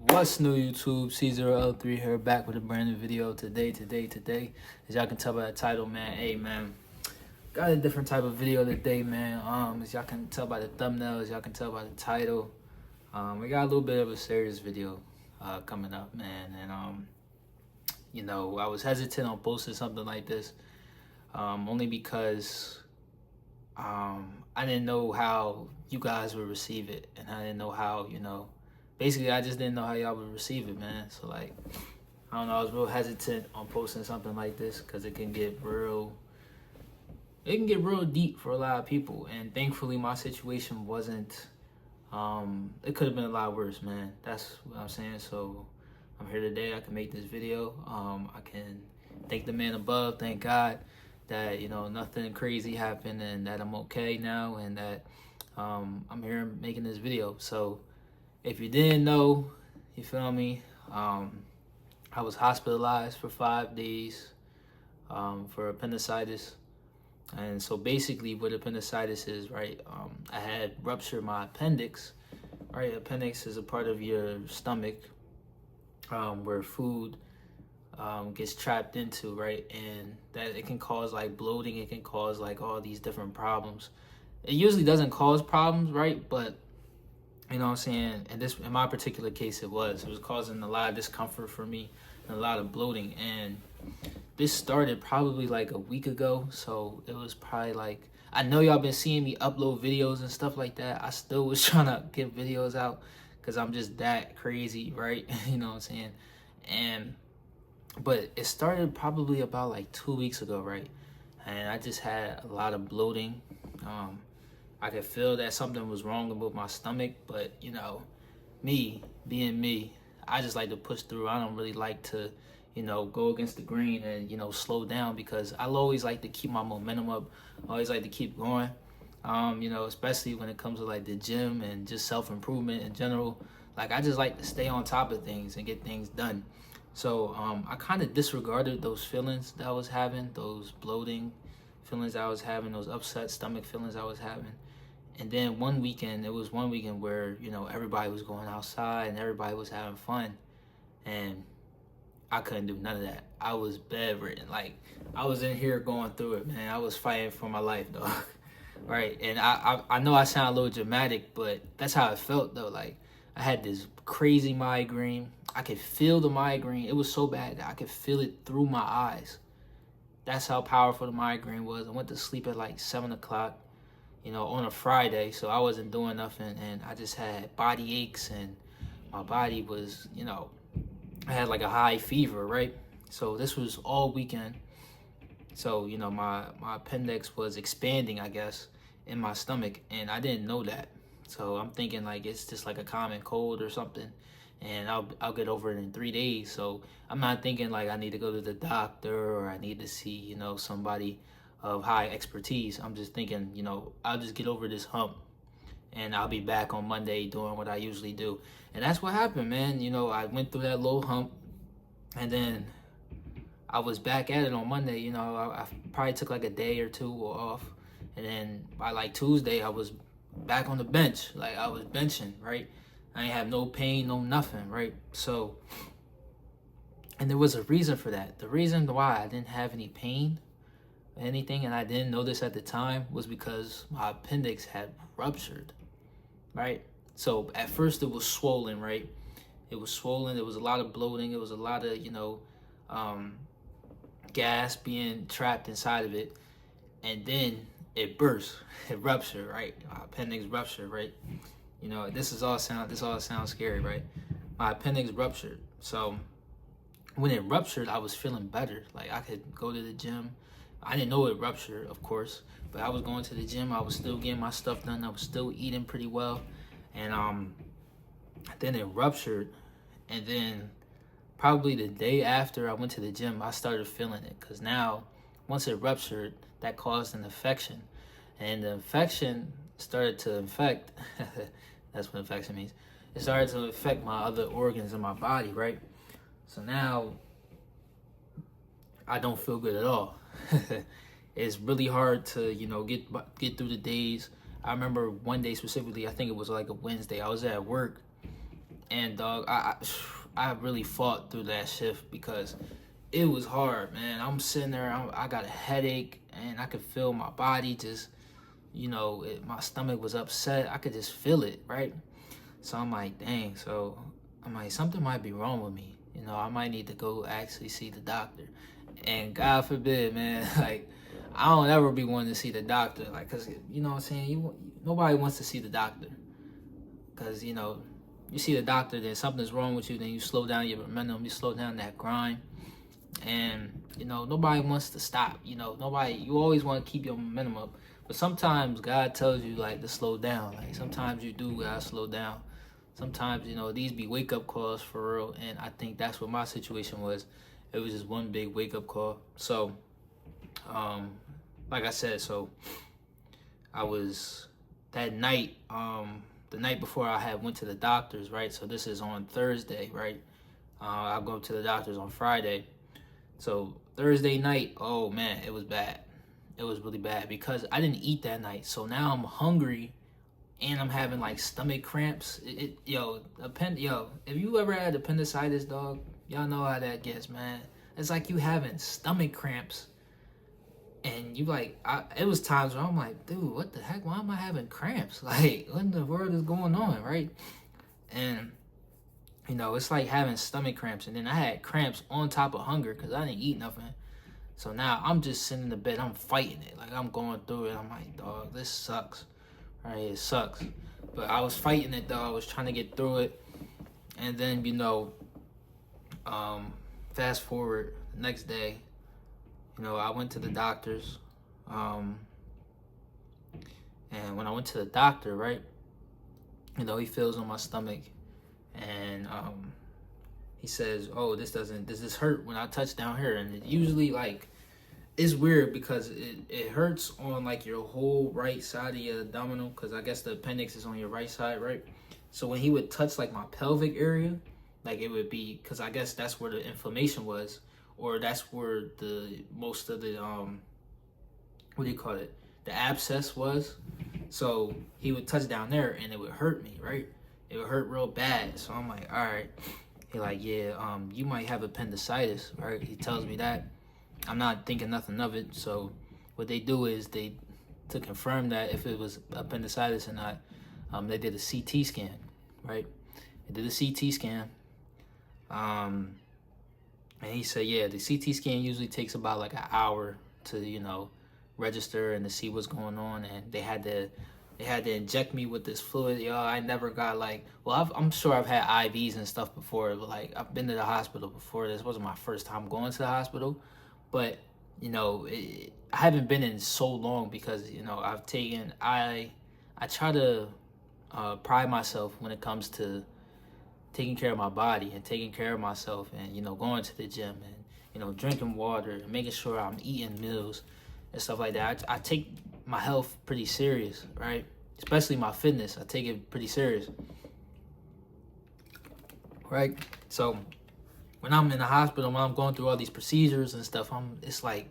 What's new, YouTube? C0L3 here, back with a brand new video today. As y'all can tell by the title, man, hey man, got a different type of video today, man. As y'all can tell by the thumbnail, as y'all can tell by the title, we got a little bit of a serious video coming up, man. And I was hesitant on posting something like this, only because I didn't know how you guys would receive it, and I didn't know how, basically I just didn't know how y'all would receive it, man. So like, I don't know, I was real hesitant on posting something like this because it can get real deep for a lot of people. And thankfully my situation wasn't, it could have been a lot worse, man. That's what I'm saying. So I'm here today. I can make this video. I can thank the man above, thank God that, nothing crazy happened and that I'm okay now, and that I'm here making this video. So if you didn't know, you feel me? I was hospitalized for 5 days for appendicitis. And so basically what appendicitis is, right? I had ruptured my appendix, right? Appendix is a part of your stomach where food gets trapped into, right? And that it can cause like bloating, it can cause like all these different problems. It usually doesn't cause problems, right? But you know what I'm saying? And this, in my particular case, it was causing a lot of discomfort for me and a lot of bloating. And this started probably like a week ago. So it was probably like, I know y'all been seeing me upload videos and stuff like that. I still was trying to get videos out because I'm just that crazy, right? You know what I'm saying? But it started probably about like 2 weeks ago, right? And I just had a lot of bloating. I could feel that something was wrong with my stomach, but me being me, I just like to push through. I don't really like to, go against the grain and, slow down, because I always like to keep my momentum up. I always like to keep going, especially when it comes to like the gym and just self-improvement in general. Like, I just like to stay on top of things and get things done. So I kind of disregarded those feelings that I was having, those bloating feelings I was having, those upset stomach feelings I was having. And then one weekend where, everybody was going outside and everybody was having fun. And I couldn't do none of that. I was bedridden. Like, I was in here going through it, man. I was fighting for my life, dog. Right? And I know I sound a little dramatic, but that's how it felt, though. Like, I had this crazy migraine. I could feel the migraine. It was so bad that I could feel it through my eyes. That's how powerful the migraine was. I went to sleep at like 7 o'clock, on a Friday, so I wasn't doing nothing, and I just had body aches, and my body was, I had like a high fever, right? So this was all weekend. So, my appendix was expanding, I guess, in my stomach, and I didn't know that. So I'm thinking like it's just like a common cold or something, and I'll get over it in 3 days. So I'm not thinking like I need to go to the doctor or I need to see, somebody of high expertise. I'm just thinking, I'll just get over this hump and I'll be back on Monday doing what I usually do. And that's what happened, man. I went through that low hump, and then I was back at it on Monday. I probably took like a day or two off, and then by like Tuesday I was back on the bench. Like, I was benching, right? I ain't have no pain, no nothing, right? So, and there was a reason for that. The reason why I didn't have any pain or anything, and I didn't know this at the time, was because my appendix had ruptured, right? So at first it was swollen, right? It was swollen. There was a lot of bloating. It was a lot of, gas being trapped inside of it. And then it burst. It ruptured, right? My appendix ruptured, right? This all sounds scary, right? My appendix ruptured. So when it ruptured, I was feeling better. Like, I could go to the gym. I didn't know it ruptured, of course, but I was going to the gym. I was still getting my stuff done. I was still eating pretty well. And then it ruptured. And then probably the day after I went to the gym, I started feeling it. Because now, once it ruptured, that caused an infection. And the infection started to infect, that's what infection means. It started to affect my other organs in my body, right? So now, I don't feel good at all. It's really hard to, get through the days. I remember one day specifically, I think it was like a Wednesday, I was at work, And dog, I really fought through that shift because it was hard, man. I'm sitting there, I got a headache, and I could feel my body just, my stomach was upset. I could just feel it, right? So I'm like, dang. So I'm like, something might be wrong with me. I might need to go actually see the doctor. And God forbid, man, like, I don't ever be wanting to see the doctor, like, cause you know what I'm saying. Nobody wants to see the doctor, cause you see the doctor, then something's wrong with you. Then you slow down your momentum, you slow down that grind, and nobody wants to stop. You always want to keep your momentum up, but sometimes God tells you like to slow down. Like sometimes you do gotta slow down. Sometimes these be wake up calls for real, and I think that's what my situation was. It was just one big wake up call. So, like I said, so I was that night. The night before I had went to the doctors, right? So this is on Thursday, right? I'll go to the doctors on Friday. So Thursday night, oh man, it was bad. It was really bad because I didn't eat that night. So now I'm hungry and I'm having like stomach cramps. If you ever had appendicitis, dog, y'all know how that gets, man. It's like you having stomach cramps. And you like, it was times where I'm like, dude, what the heck? Why am I having cramps? Like, what in the world is going on, right? And, it's like having stomach cramps. And then I had cramps on top of hunger because I didn't eat nothing. So now I'm just sitting in the bed. I'm fighting it. Like, I'm going through it. I'm like, dog, this sucks. Right? It sucks. But I was fighting it, though. I was trying to get through it. And then, fast forward the next day. I went to the doctors, and when I went to the doctor, right, he feels on my stomach, and he says, oh, does this hurt when I touch down here? And it usually, like, it's weird because it hurts on, like, your whole right side of your abdominal, because I guess the appendix is on your right side, right? So when he would touch, like, my pelvic area, like, it would be, because I guess that's where the inflammation was, or that's where most of the the abscess was. So he would touch down there and it would hurt me, right? It would hurt real bad. So I'm like, all right. He like, yeah, you might have appendicitis, right? He tells me that. I'm not thinking nothing of it. So what they do is to confirm that if it was appendicitis or not, they did a CT scan, right? They did a CT scan. And he said, yeah, the CT scan usually takes about like an hour to, register and to see what's going on. And they had to inject me with this fluid. I never got I'm sure I've had IVs and stuff before, but like I've been to the hospital before. This wasn't my first time going to the hospital, but I haven't been in so long because I try to pride myself when it comes to taking care of my body and taking care of myself and, going to the gym and, drinking water and making sure I'm eating meals and stuff like that. I take my health pretty serious, right? Especially my fitness. I take it pretty serious, right? So when I'm in the hospital, when I'm going through all these procedures and stuff, it's like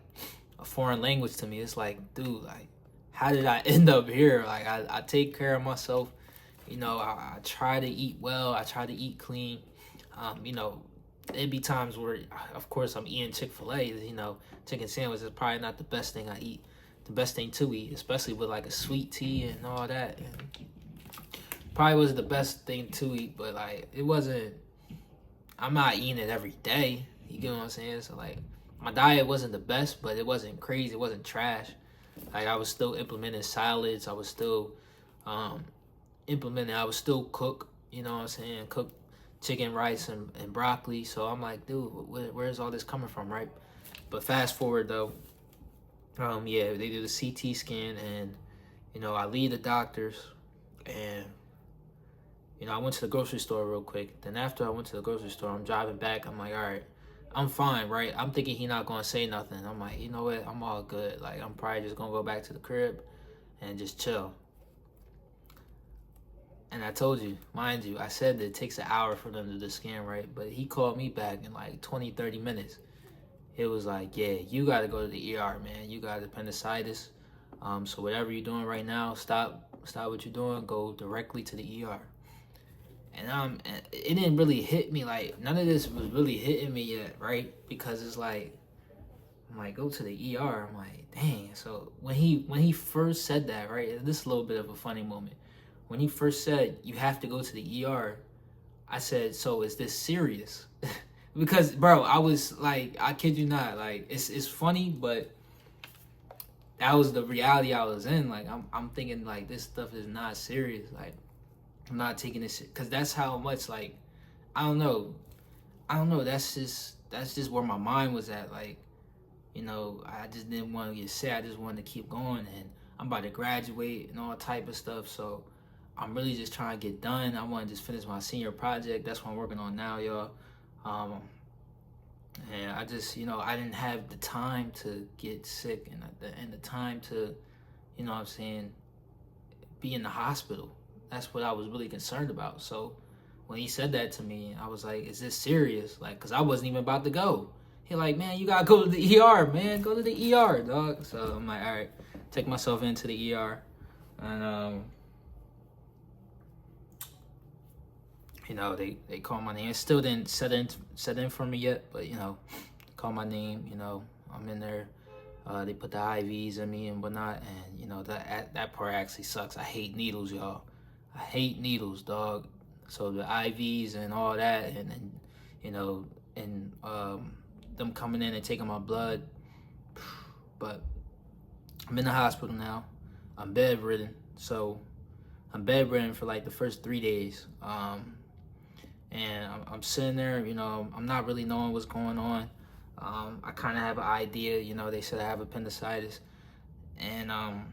a foreign language to me. It's like, dude, like, how did I end up here? Like, I take care of myself. I try to eat well. I try to eat clean. It'd be times where, of course, I'm eating Chick-fil-A. Chicken sandwich is probably not the best thing I eat. The best thing to eat, especially with like a sweet tea and all that. And probably wasn't the best thing to eat, but like it wasn't. I'm not eating it every day. You get what I'm saying? So like, my diet wasn't the best, but it wasn't crazy. It wasn't trash. Like I was still implementing salads. I was still I would still cook, cook chicken, rice, and broccoli. So I'm like, dude, where's all this coming from, right? But fast forward though, they do the CT scan and, I leave the doctors and, I went to the grocery store real quick. Then after I went to the grocery store, I'm driving back. I'm like, all right, I'm fine, right? I'm thinking he's not going to say nothing. I'm like, you know what? I'm all good. Like, I'm probably just going to go back to the crib and just chill. And I told you, mind you, I said that it takes an hour for them to do the scan, right? But he called me back in like 20, 30 minutes. It was like, yeah, you got to go to the ER, man. You got appendicitis. So whatever you're doing right now, stop what you're doing. Go directly to the ER. And it didn't really hit me, like none of this was really hitting me yet, right? Because it's like, I'm like, go to the ER. I'm like, dang. So when he first said that, right? This is a little bit of a funny moment. When he first said you have to go to the ER, I said, so is this serious? Because bro, I was like, I kid you not, like it's funny, but that was the reality I was in. Like I'm thinking like this stuff is not serious. Like I'm not taking this shit, because that's how much, like, I don't know. That's just where my mind was at. Like, I just didn't want to get sick. I just wanted to keep going, and I'm about to graduate and all type of stuff. So I'm really just trying to get done. I want to just finish my senior project. That's what I'm working on now, y'all. And I just, I didn't have the time to get sick, and the time to, what I'm saying, be in the hospital. That's what I was really concerned about. So when he said that to me, I was like, is this serious? Like, because I wasn't even about to go. He like, man, you gotta go to the ER, man. Go to the ER, dog. So I'm like, all right, take myself into the ER. And they call my name. It still didn't set in for me yet, but call my name. I'm in there. They put the IVs in me and whatnot, and that part actually sucks. I hate needles, y'all. I hate needles, dog. So the IVs and all that, and them coming in and taking my blood. But I'm in the hospital now. I'm bedridden. So I'm bedridden for like the first 3 days. And I'm sitting there, I'm not really knowing what's going on. I kind of have an idea, they said I have appendicitis. And, I'm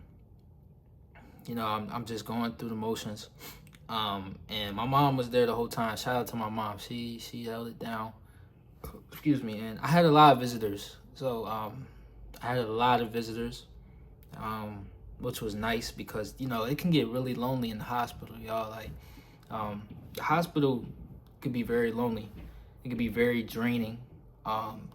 just going through the motions. And my mom was there the whole time. Shout out to my mom. She held it down. Excuse me. And I had a lot of visitors. So I had a lot of visitors, which was nice because, it can get really lonely in the hospital, y'all. Like, the hospital could be very lonely. It could be very draining.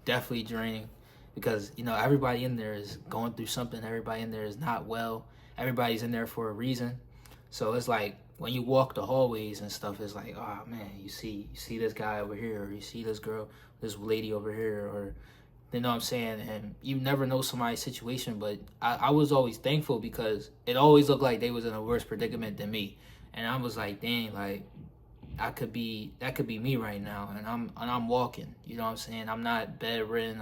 Definitely draining because, everybody in there is going through something. Everybody in there is not well. Everybody's in there for a reason. So it's like when you walk the hallways and stuff, it's like, oh man, you see this guy over here, or you see this girl, this lady over here, or you know what I'm saying? And you never know somebody's situation, but I was always thankful because it always looked like they was in a worse predicament than me. And I was like, dang, like that could be me right now, and I'm walking. You know what I'm saying? I'm not bedridden.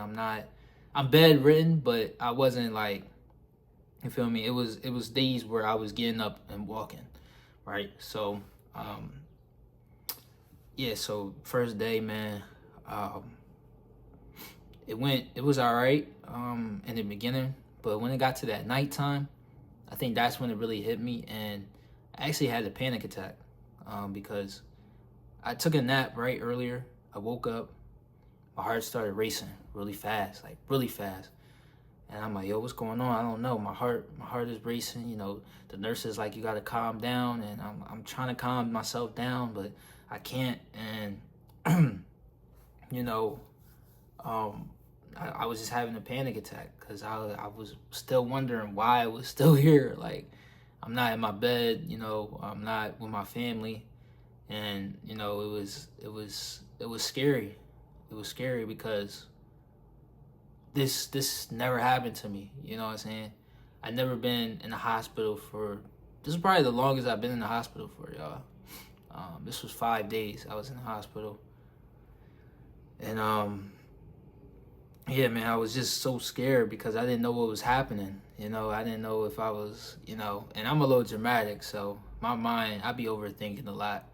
I'm bedridden, but I wasn't like, you feel me? It was days where I was getting up and walking, right? So, yeah. So first day, man, it was all right, in the beginning, but when it got to that nighttime, I think that's when it really hit me, and I actually had a panic attack, because I took a nap right earlier. I woke up, my heart started racing really fast, and I'm like, yo, what's going on? I don't know. My heart is racing. The nurse is like, you gotta calm down, and I'm trying to calm myself down, but I can't. And I was just having a panic attack because I was still wondering why I was still here. Like, I'm not in my bed. I'm not with my family. And it was scary. It was scary because this never happened to me. You know what I'm saying? I've never been in the hospital for. This is probably the longest I've been in the hospital for, y'all. This was 5 days I was in the hospital, and yeah, man, I was just so scared because I didn't know what was happening. I didn't know if I was, and I'm a little dramatic, so my mind, I be overthinking a lot.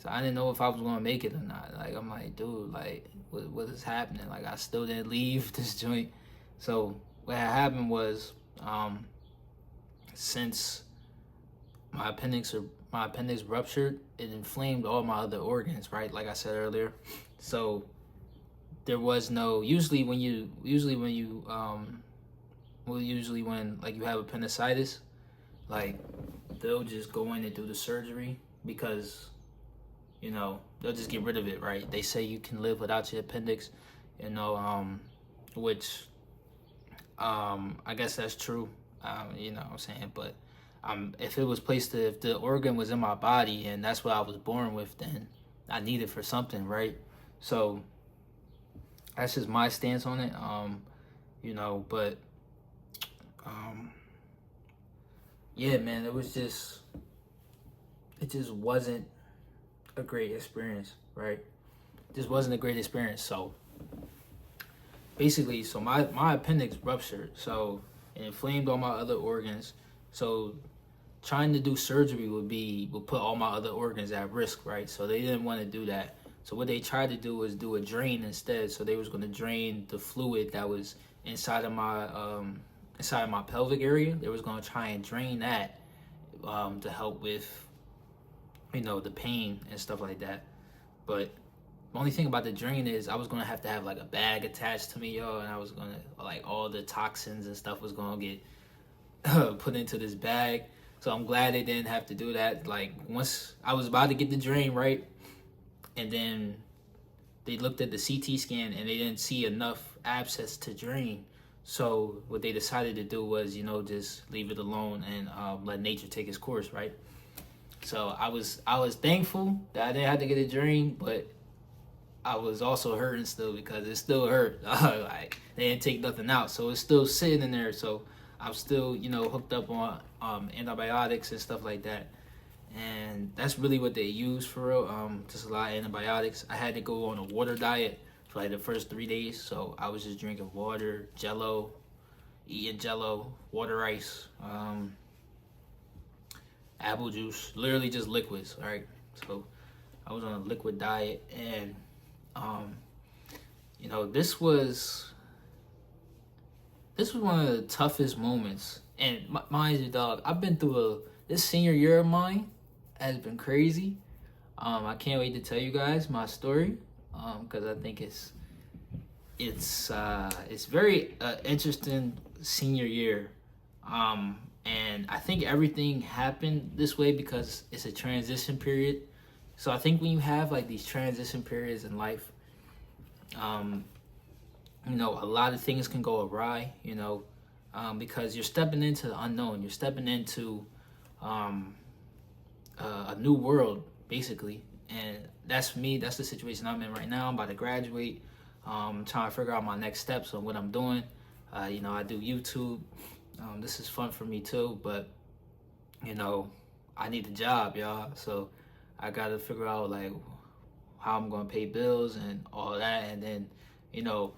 So I didn't know if I was going to make it or not. Like, I'm like, dude, like, what is happening? Like, I still didn't leave this joint. So what had happened was, since my appendix ruptured, it inflamed all my other organs, right? Like I said earlier. So there was no, usually when like you have appendicitis, like they'll just go in and do the surgery because they'll just get rid of it, right? They say you can live without your appendix, which I guess that's true. What I'm saying, but if it was placed, if the organ was in my body and that's what I was born with, then I need it for something, right? So that's just my stance on it. You know, but yeah, man, it just wasn't a great experience, right? It just wasn't a great experience. So basically, so my appendix ruptured, so it inflamed all my other organs. So trying to do surgery would put all my other organs at risk, right? So they didn't want to do that. So what they tried to do was do a drain instead. So they was going to drain the fluid that was inside of my pelvic area. They was going to try and drain that to help with, you know, the pain and stuff like that. But the only thing about the drain is I was going to have like a bag attached to me, yo, and I was going to, like, all the toxins and stuff was going to get put into this bag. So I'm glad they didn't have to do that. Like, once I was about to get the drain, right? And then they looked at the CT scan and they didn't see enough abscess to drain. So what they decided to do was, you know, just leave it alone and let nature take its course, right? So I was thankful that I didn't have to get a drain, but I was also hurting still because it still hurt. Like, they didn't take nothing out, so it's still sitting in there. So I'm still, you know, hooked up on antibiotics and stuff like that. And that's really what they use for real. Just a lot of antibiotics. I had to go on a water diet for like the first 3 days. So I was just drinking water, Jello, eating Jello, water ice, apple juice, literally just liquids. All right. So I was on a liquid diet, and you know, this was one of the toughest moments. And mind you, dog, I've been through this senior year of mine has been crazy. I can't wait to tell you guys my story, because I think it's very interesting senior year, and I think everything happened this way because it's a transition period. So I think when you have like these transition periods in life, you know, a lot of things can go awry, you know, because you're stepping into the unknown. You're stepping into a new world, basically. And that's me. That's the situation I'm in right now. I'm about to graduate. I'm trying to figure out my next steps on what I'm doing. You know, I do YouTube. This is fun for me too, but, you know, I need a job, y'all. So I got to figure out, like, how I'm going to pay bills and all that. And then, you know,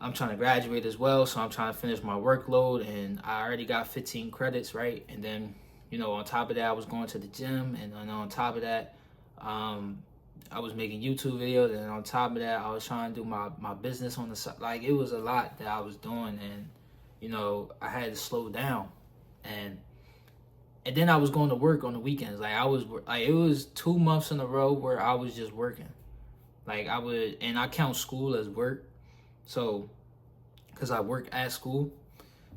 I'm trying to graduate as well, so I'm trying to finish my workload, and I already got 15 credits, right? And then, you know, on top of that, I was going to the gym, and then on top of that, I was making YouTube videos, and on top of that, I was trying to do my business on the side. Like, it was a lot that I was doing, and, you know, I had to slow down. And then I was going to work on the weekends. Like, it was 2 months in a row where I was just working. Like, and I count school as work. So, because I work at school.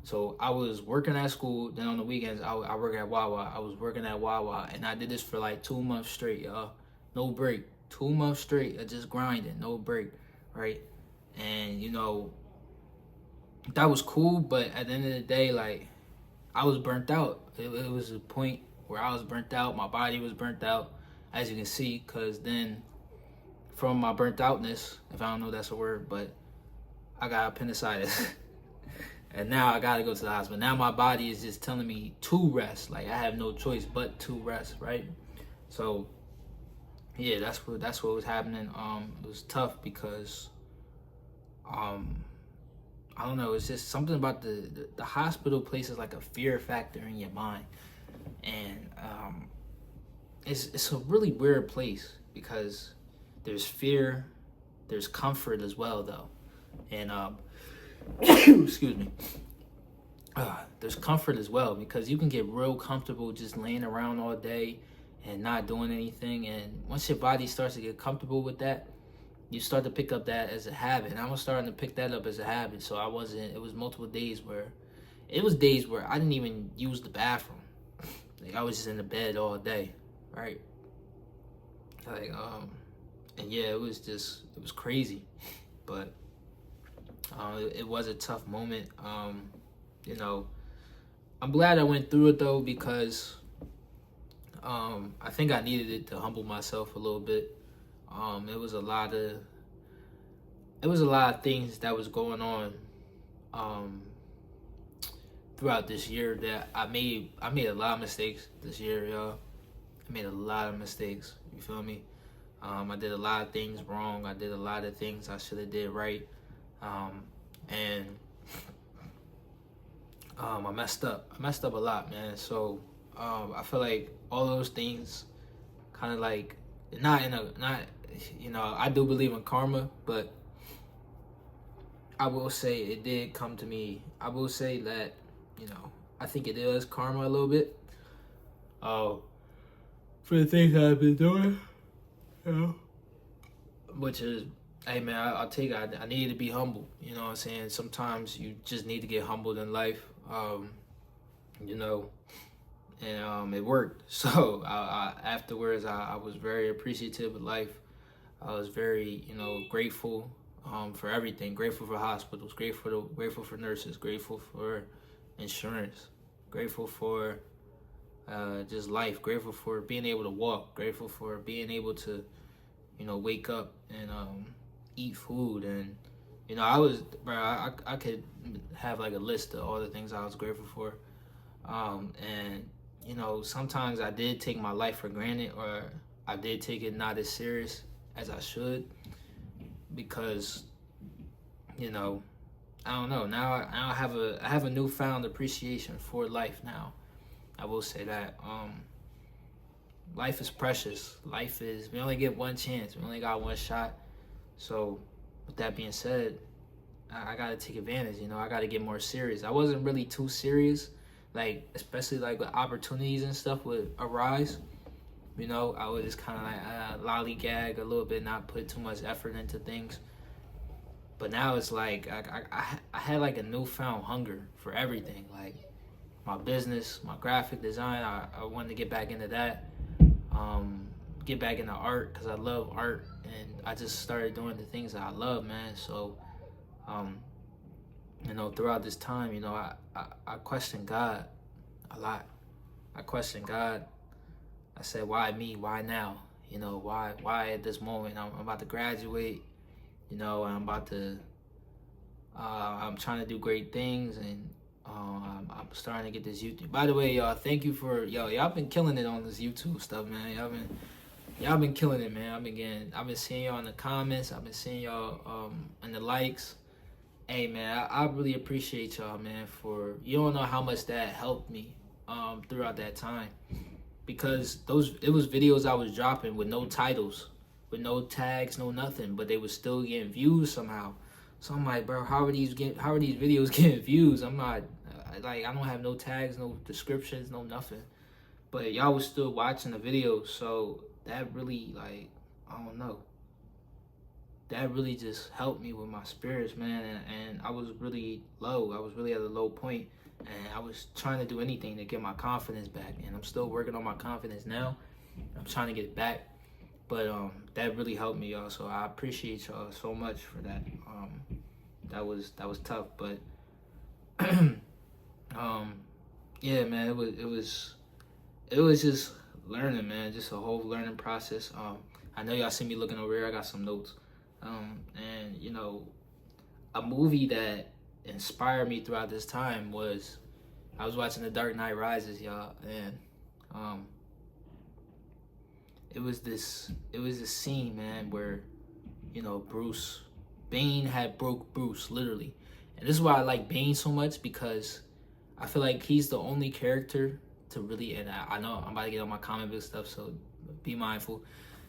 So I was working at school. Then on the weekends, I work at Wawa. I was working at Wawa. And I did this for like 2 months straight, y'all. No break. 2 months straight of just grinding. No break, right? And, you know, that was cool. But at the end of the day, like, I was burnt out. It was a point where I was burnt out. My body was burnt out, as you can see. Because then from my burnt outness, if I don't know if that's a word, but I got appendicitis. And now I gotta go to the hospital. Now my body is just telling me to rest. Like, I have no choice but to rest, right? So yeah, that's what was happening. It was tough because I don't know, it's just something about the hospital places like a fear factor in your mind. And it's a really weird place because there's fear, there's comfort as well though. And excuse me. There's comfort as well because you can get real comfortable just laying around all day and not doing anything. And once your body starts to get comfortable with that, you start to pick up that as a habit. And I was starting to pick that up as a habit. So it was multiple days where I didn't even use the bathroom. Like, I was just in the bed all day, right? Like, and yeah, it was crazy. But it was a tough moment. You know, I'm glad I went through it though, because I think I needed it to humble myself a little bit. It was a lot of things that was going on throughout this year that I made a lot of mistakes this year, y'all. I made a lot of mistakes. You feel me? I did a lot of things wrong. I did a lot of things I should have did right. And I messed up. I messed up a lot, man. So I feel like all those things kind of like not, I do believe in karma, but I will say it did come to me. I will say that, I think it is karma a little bit. For the things I've been doing, which is, hey man, I'll take it. I need to be humble. You know what I'm saying? Sometimes you just need to get humbled in life. And it worked. So afterwards, I was very appreciative of life. I was very, grateful for everything. Grateful for hospitals. Grateful for nurses. Grateful for insurance. Grateful for just life. Grateful for being able to walk. Grateful for being able to, wake up and eat food. And I could have like a list of all the things I was grateful for. And sometimes I did take my life for granted, or I did take it not as serious as I should, because I don't know. Now I have a newfound appreciation for life now. I will say that. Life is precious. We only get one chance. We only got one shot. So with that being said, I gotta take advantage. I gotta get more serious. I wasn't really too serious, like especially like with opportunities and stuff would arise. I would just kind of like lollygag a little bit, not put too much effort into things. But now it's like I had like a newfound hunger for everything, like my business, my graphic design. I wanted to get back into that, get back into art, because I love art, and I just started doing the things that I love, man. So throughout this time, I questioned God a lot. I questioned God. I said, why me? Why now? Why at this moment? I'm about to graduate, I'm about to, I'm trying to do great things, and I'm starting to get this YouTube. By the way, y'all, thank you for, y'all been killing it on this YouTube stuff, man. Y'all been killing it, man. I've been seeing y'all in the comments. I've been seeing y'all in the likes. Hey, man, I really appreciate y'all, man, you don't know how much that helped me throughout that time. Because it was videos I was dropping with no titles, with no tags, no nothing, but they was still getting views somehow. So I'm like, bro, how are these videos getting views? I'm not, I don't have no tags, no descriptions, no nothing. But y'all was still watching the videos, so that really, I don't know. That really just helped me with my spirits, man, and I was really low. I was really at a low point, and I was trying to do anything to get my confidence back, and I'm still working on my confidence now. I'm trying to get it back, but that really helped me, y'all. So I appreciate y'all so much for that. That was tough, but yeah, man, it was just learning, man, just a whole learning process. I know y'all see me looking over here. I got some notes. And a movie that inspired me throughout this time was, I was watching The Dark Knight Rises, y'all, and it was this scene, man, where Bane had broke Bruce, literally. And this is why I like Bane so much, because I feel like he's the only character to really, and I know I'm about to get on my comic book stuff, so be mindful.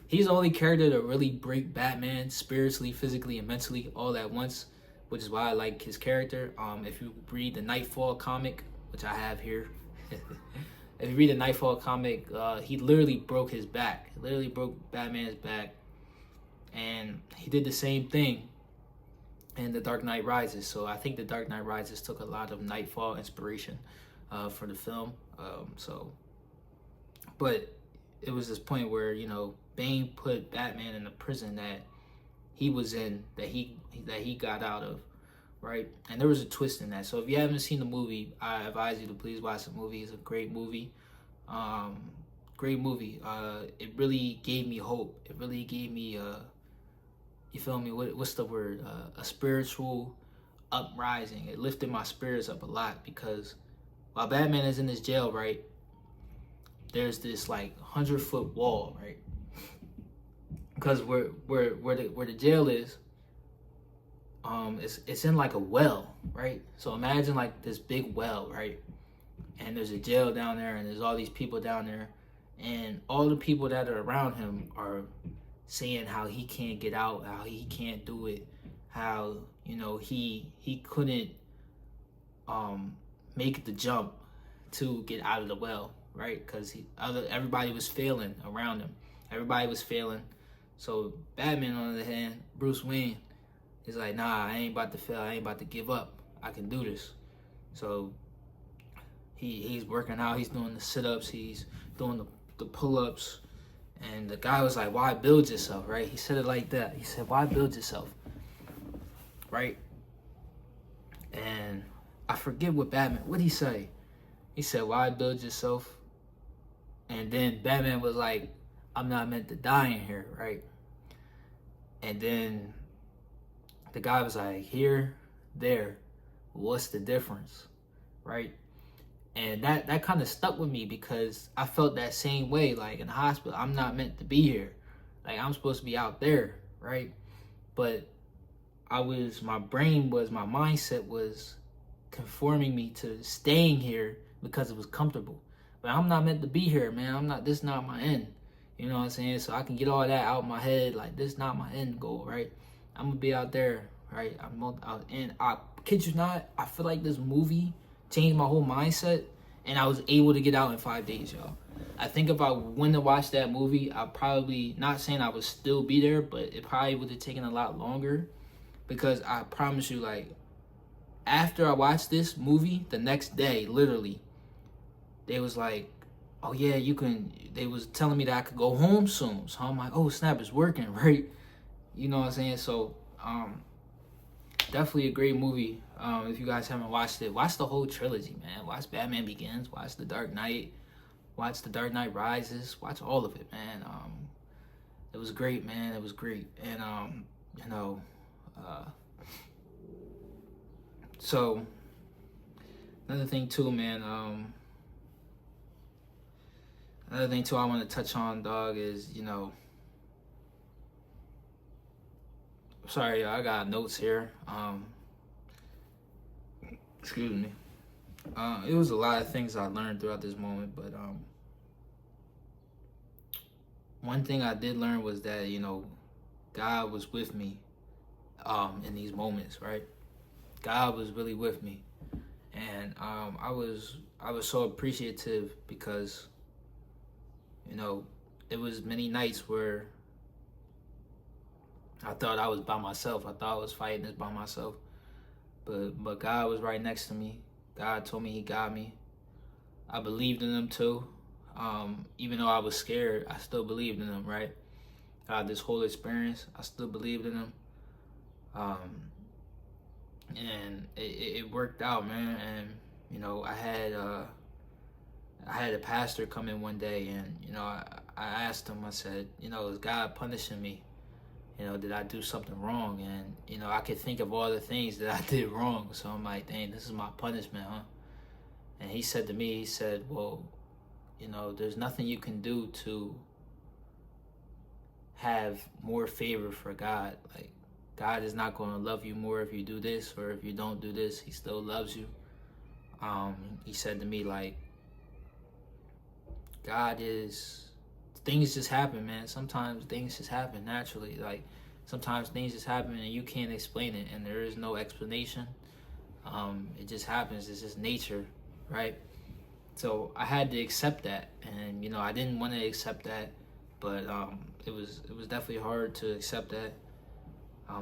He's the only character to really break Batman spiritually, physically, and mentally all at once, which is why I like his character. If you read the Nightfall comic, which I have here, if you read the Nightfall comic, he literally broke his back. He literally broke Batman's back, and he did the same thing in The Dark Knight Rises. So I think The Dark Knight Rises took a lot of Nightfall inspiration for the film. But it was this point where Bane put Batman in a prison that he was in, that he got out of, right? And there was a twist in that. So if you haven't seen the movie, I advise you to please watch the movie. It's a great movie. Um, Great movie. It really gave me hope. It really gave me you feel me? What's the word? A spiritual uprising. It lifted my spirits up a lot because while Batman is in this jail, right? There's this like 100-foot wall, right? Because where the jail is, it's in like a well, right? So imagine like this big well, right? And there's a jail down there, and there's all these people down there, and all the people that are around him are saying how he can't get out, how he can't do it, how he couldn't make the jump to get out of the well, right? Because everybody was failing around him. Everybody was failing. So Batman, on the other hand, Bruce Wayne, is like, nah, I ain't about to fail. I ain't about to give up. I can do this. So he's working out. He's doing the sit-ups. He's doing the pull-ups. And the guy was like, why build yourself, right? He said it like that. He said, why build yourself, right? And I forget what did he say? He said, why build yourself? And then Batman was like, I'm not meant to die in here, right? And then the guy was like, here, there, what's the difference, right? And that kind of stuck with me because I felt that same way, like in the hospital. I'm not meant to be here. Like, I'm supposed to be out there, right? But my mindset was conforming me to staying here because it was comfortable. But I'm not meant to be here, man. This is not my end. You know what I'm saying? So I can get all that out of my head. Like, this is not my end goal, right? I'm going to be out there, right? And I kid you not, I feel like this movie changed my whole mindset, and I was able to get out in 5 days, y'all. I think if I went to watch that movie, I probably, not saying I would still be there, but it probably would have taken a lot longer, because I promise you, like, after I watched this movie, the next day, literally, they was like, oh yeah, they was telling me that I could go home soon. So I'm like, oh snap, it's working, right? You know what I'm saying? So, definitely a great movie. If you guys haven't watched it, watch the whole trilogy, man. Watch Batman Begins, watch The Dark Knight, watch The Dark Knight Rises, watch all of it, man. It was great, man. It was great. And, so another thing too, man, another thing too I want to touch on, dog, is, sorry, I got notes here. Excuse me. It was a lot of things I learned throughout this moment, but one thing I did learn was that, God was with me in these moments, right? God was really with me. And I was so appreciative because, it was many nights where I thought I was by myself. I thought I was fighting this by myself. But God was right next to me. God told me he got me. I believed in him too. Even though I was scared, I still believed in him, right? This whole experience, I still believed in him. And it worked out, man. And, I had a pastor come in one day, and, I asked him, I said, is God punishing me? Did I do something wrong? And, I could think of all the things that I did wrong. So I'm like, dang, this is my punishment, huh? And he said to me, well, there's nothing you can do to have more favor for God. Like, God is not going to love you more if you do this, or if you don't do this, he still loves you. He said to me, like, things just happen, man. Sometimes things just happen naturally. Like, sometimes things just happen and you can't explain it, and there is no explanation. It just happens. It's just nature, right? So I had to accept that, and I didn't want to accept that, but it was definitely hard to accept that.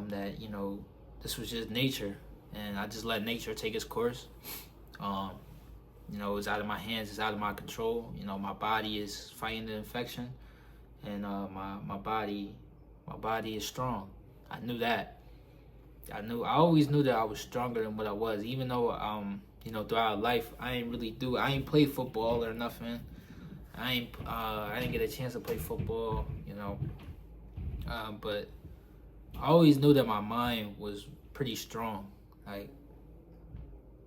That this was just nature, and I just let nature take its course. It's out of my hands, it's out of my control. My body is fighting the infection, and my body is strong. I knew that. I always knew that I was stronger than what I was, even though throughout life I ain't play football or nothing. I didn't get a chance to play football, but I always knew that my mind was pretty strong. Like,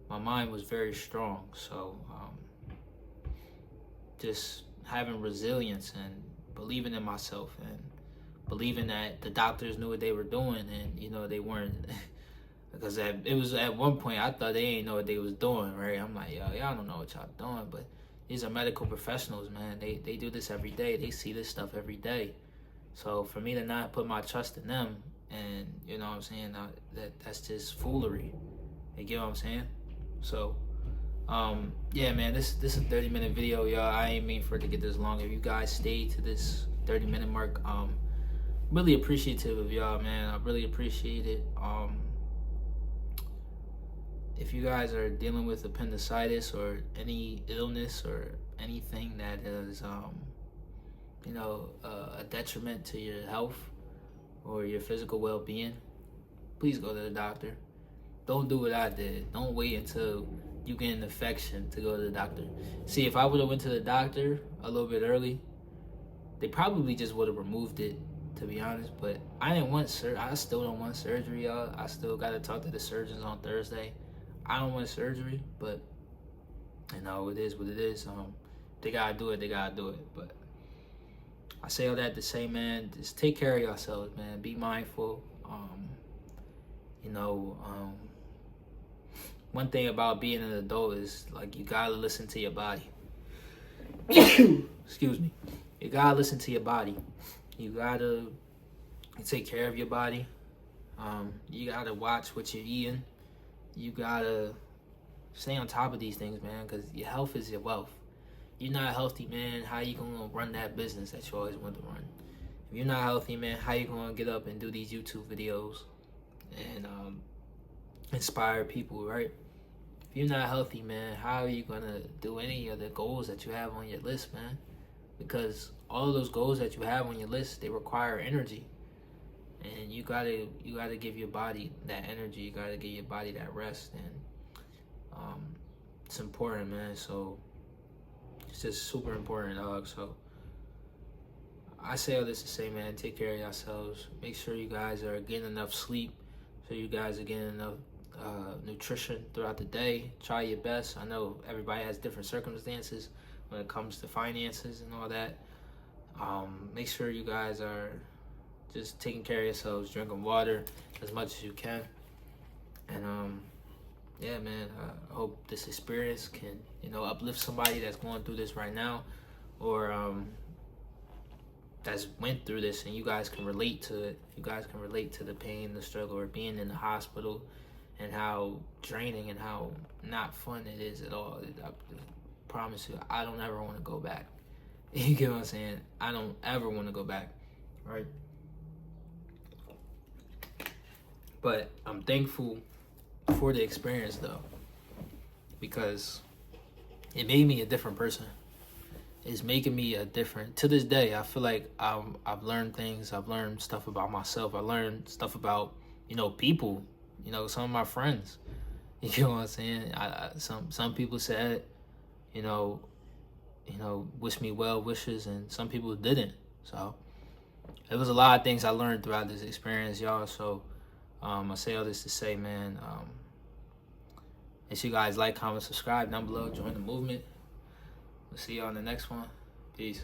my mind was very strong. So just having resilience and believing in myself and believing that the doctors knew what they were doing, and they weren't. Because it was at one point I thought they didn't know what they was doing, right? I'm like, yo, y'all don't know what y'all doing, but these are medical professionals, man. They do this every day. They see this stuff every day. So for me to not put my trust in them, and you know what I'm saying, that's just foolery. You get what I'm saying? So, yeah, man, this is a 30-minute video, y'all. I ain't mean for it to get this long. If you guys stayed to this 30-minute mark, really appreciative of y'all, man. I really appreciate it. If you guys are dealing with appendicitis or any illness or anything that is, a detriment to your health or your physical well-being, please go to the doctor. Don't do what I did. Don't wait until you get an infection to go to the doctor. See, if I would have went to the doctor a little bit early, they probably just would have removed it, to be honest. But I still don't want surgery, y'all. I still got to talk to the surgeons on Thursday. I don't want surgery, but it is what it is. They gotta do it. But I say all that to say, man, just take care of yourselves, man. Be mindful. One thing about being an adult is, like, you gotta listen to your body. Excuse me. You gotta listen to your body. You gotta take care of your body. You gotta watch what you're eating. You gotta stay on top of these things, man, because your health is your wealth. You're not healthy, man, how you gonna run that business that you always wanted to run? If you're not healthy, man, how you gonna get up and do these YouTube videos and inspire people, right? If you're not healthy, man, how are you gonna do any of the goals that you have on your list, man? Because all of those goals that you have on your list, they require energy. And you gotta give your body that energy. You gotta give your body that rest, and it's important, man. So it's just super important, dog. So I say all this to say, man, take care of yourselves. Make sure you guys are getting enough sleep. So you guys are getting enough nutrition throughout the day. Try your best. I know everybody has different circumstances when it comes to finances and all that. Make sure you guys are just taking care of yourselves, drinking water as much as you can. And yeah, man, I hope this experience can, uplift somebody that's going through this right now, or that's went through this, and you guys can relate to it. You guys can relate to the pain, the struggle, or being in the hospital, and how draining and how not fun it is at all. I promise you, I don't ever want to go back. You get what I'm saying? I don't ever want to go back, right? But I'm thankful for the experience, though, because it made me a different person. It's making me a different. To this day, I feel like I've learned things. I've learned stuff about myself. I learned stuff about, people. Some of my friends. You know what I'm saying? Some people said, wish me well wishes, and some people didn't. So there was a lot of things I learned throughout this experience, y'all. So I say all this to say, man, make sure you guys like, comment, subscribe down below, join the movement. We'll see you on the next one. Peace.